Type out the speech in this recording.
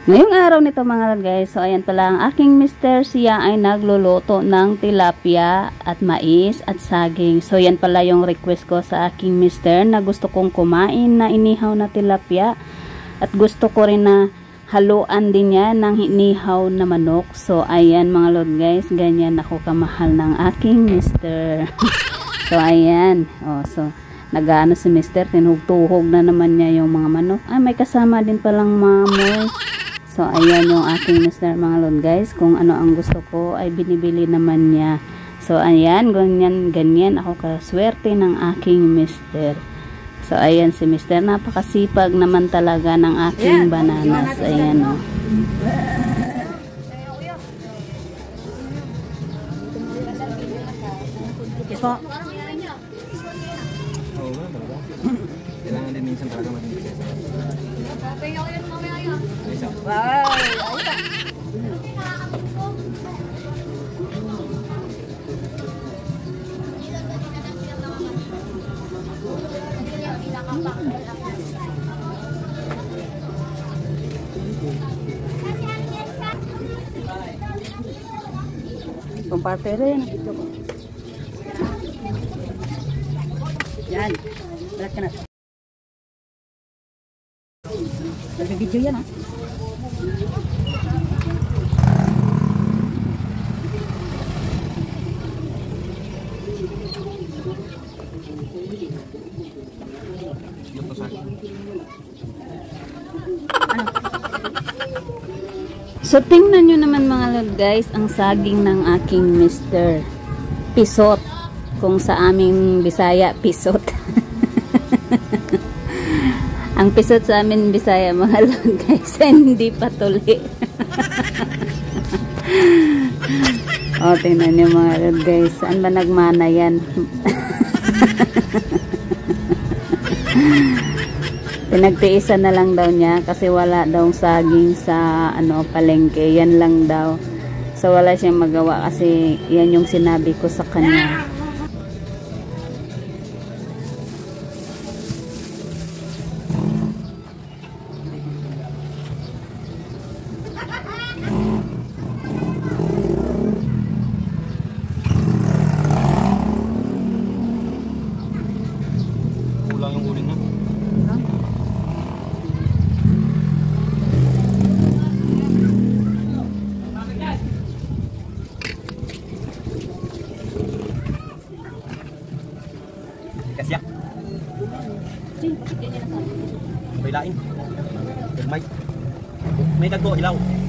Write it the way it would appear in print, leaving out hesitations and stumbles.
Ngayong araw nito mga guys, so ayan pala ang aking mister, siya ay nagluluto ng tilapia at mais at saging. So yan pala yung request ko sa aking mister na gusto kong kumain na inihaw na tilapia at gusto ko rin na haluan din yan ng inihaw na manok. So ayan mga lord guys, ganyan ako kamahal ng aking mister. So ayan, so nag-ano si mister, tinugtuhog na naman niya yung mga manok. Ay, may kasama din palang mamoy. So, ayan yung aking mister mga lord guys. Kung ano ang gusto ko ay binibili naman niya. So, ayan, ganyan ako kaswerte ng aking mister. So, ayan si mister. Napakasipag naman talaga ng aking bananas. Ayan o. Po. Kailangan din minsan talaga mag-invest. Wow! Kumparte rin. Yan. Berat ka na. Nag-video yan ha. So, tingnan nyo naman mga lord guys, ang saging ng aking mister. Pisot. Kung sa aming Bisaya, pisot. Ang pisot sa amin Bisaya mga lord guys, hindi patuli. Tingnan nyo mga lord guys, saan ba nagmana yan? Pinagtiisan na lang daw niya kasi wala daw saging sa palengke. Yan lang daw. So wala siyang magawa kasi yan yung sinabi ko sa kanya. Kulang yung uling na. Kasyak. May lain. May dagko ilaw.